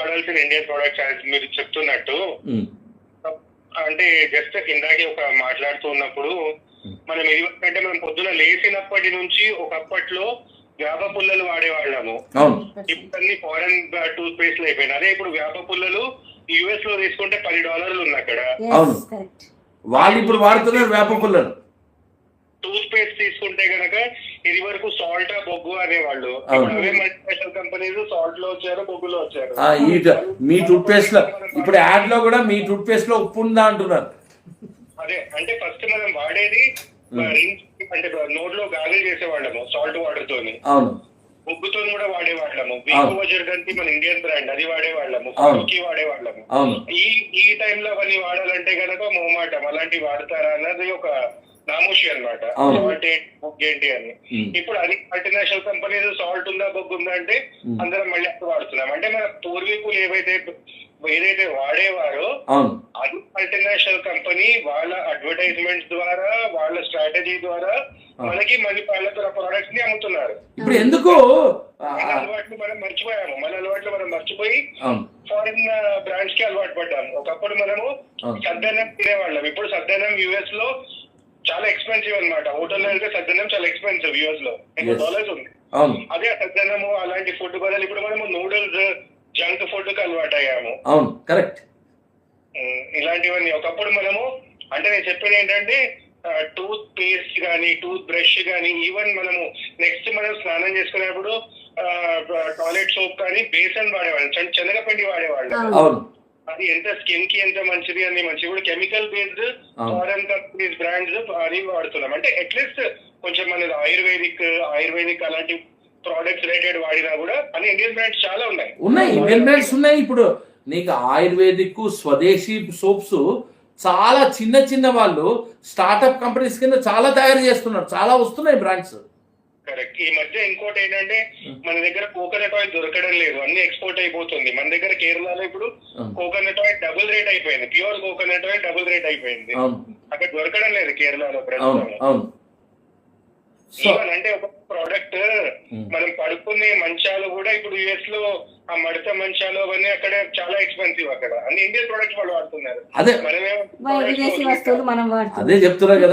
వాడాల్సిన Indian products మీరు చెప్తున్నట్టు అంటే జస్ట్ ఇందాకే ఒక మాట్లాడుతూ ఉన్నప్పుడు మనం అంటే మనం పొద్దున లేచినప్పటి నుంచి ఒకప్పట్లో వేప పుల్లలు వాడేవాళ్ళము. ఇప్పుడు అన్ని ఫారెన్ టూత్ పేస్ట్లు అయిపోయినాయి. అదే ఇప్పుడు వేప పుల్లలు యుఎస్ లో తీసుకుంటే $10 ఉంది అక్కడ. అవును, వాళ్ళు ఇప్పుడు వాడుతున్నారు వేప పుల్లలు. టూత్ పేస్ట్ తీసుకుంటే గనక ఇది వరకు సాల్ట్ బొగ్గు అనేవాళ్ళు. అవే మల్టీనేషనల్ కంపెనీస్ సాల్ట్ లో వచ్చారు, బొగ్గులో వచ్చారు. మీ టూత్ పేస్ట్ లో ఇప్పుడు యాడ్ లో కూడా మీ టూత్ పేస్ట్ లో ఉప్పు ఉందా అంటున్నారు. అదే అంటే ఫస్ట్ మనం వాడేది అంటే నోట్లో గాగల్ చేసేవాళ్ళము సాల్ట్ వాటర్ తోని. అవును, బొగ్గుతో కూడా వాడేవాళ్ళము. వీకోవజర్గంతి మన ఇండియన్ బ్రాండ్ అది వాడేవాళ్ళము, ఫార్కి వాడేవాళ్ళము. ఈ టైంలో అవన్నీ వాడాలంటే గనక మొహమాటం, అలాంటివి వాడతారా అన్నది ఒక నామోషి అనమాట. సాల్ట్ బొగ్గు ఏంటి అని. ఇప్పుడు అది మల్టీనేషనల్ కంపెనీస్ సాల్ట్ ఉందా బొగ్గు ఉందా అంటే అందరం మళ్ళీ వాడుతున్నాం. అంటే మన పూర్వీకులు ఏదైతే వాడేవారో అది మల్టీనేషనల్ కంపెనీ వాళ్ళ అడ్వర్టైజ్మెంట్స్ ద్వారా వాళ్ళ స్ట్రాటజీ ద్వారా మనకి మళ్ళీ వాళ్ళ ప్రొడక్ట్స్ ని అమ్ముతున్నారు. ఇప్పుడు ఎందుకు అలవాట్లు మనం మర్చిపోయాము. మన అలవాట్లు మనం మర్చిపోయి ఫారిన్ బ్రాండ్స్ కి అలవాటు పడ్డాము. ఒకప్పుడు మనము సద్దన్నం తినేవాళ్ళం. ఇప్పుడు సద్దన్నం యుఎస్ లో చాలా ఎక్స్పెన్సివ్ అనమాట. హోటల్లో వెళ్తే సద్దన్నం చాలా ఎక్స్పెన్సివ్ యుఎస్ లో $100 ఉంది. అదే సద్దన్నము అలాంటి ఫుడ్ బదులు ఇప్పుడు మనము నూడిల్స్ జంక్ ఫుడ్ కి అలవాటు అయ్యాము. కరెక్ట్. ఇలాంటివన్నీ ఒకప్పుడు మనము అంటే నేను చెప్పేది ఏంటంటే టూత్ పేస్ట్ గానీ టూత్ బ్రష్ గానీ ఈవెన్ మనము నెక్స్ట్ మనం స్నానం చేసుకునేప్పుడు టాయిలెట్ సోప్ కానీ బేసన్ వాడేవాళ్ళం, శనగపిండి వాడేవాళ్ళం. అది ఎంత స్కిన్ కి ఎంత మంచిది అని మంచి. ఇప్పుడు chemical based foreign companies brands అది వాడుతున్నాం. అంటే అట్లీస్ట్ కొంచెం మనది ఆయుర్వేదిక్ అలాంటి ప్రోడక్ట్స్ రిలేటెడ్ వాడినా కూడా అన్ని ఇండియన్ బ్రాండ్స్ చాలా ఉన్నాయి. ఇండియన్ బ్రాండ్స్ ఉన్నాయి. ఇప్పుడు నీకు ఆయుర్వేదిక్ స్వదేశీ సోప్స్ చాలా చిన్న వాళ్ళు స్టార్ట్అప్ కంపెనీస్ కింద చాలా తయారు చేస్తున్నారు. చాలా వస్తున్నాయి బ్రాండ్స్. కరెక్ట్. ఈ మధ్య ఇంకోటి ఏంటంటే మన దగ్గర కోకోనట్ ఆయిల్ దొరకడం లేదు, అన్ని ఎక్స్పోర్ట్ అయిపోతుంది. మన దగ్గర కేరళలో ఇప్పుడు కోకోనట్ ఆయిల్ డబుల్ రేట్ అయిపోయింది. Pure coconut oil double rate అయిపోయింది. అక్కడ దొరకడం లేదు కేరళలో ప్రస్తుతం. అంటే ఒక ప్రోడక్ట్ మనం పడుకునే మంచాలు కూడా ఇప్పుడు యుఎస్ లో ఆ మడత మంచాలు అవన్నీ అక్కడ చాలా ఎక్స్పెన్సివ్. అక్కడ అన్ని ఇండియన్ ప్రొడక్ట్స్ వాళ్ళు వాడుతున్నారు. అదే చెప్తున్నా కదా.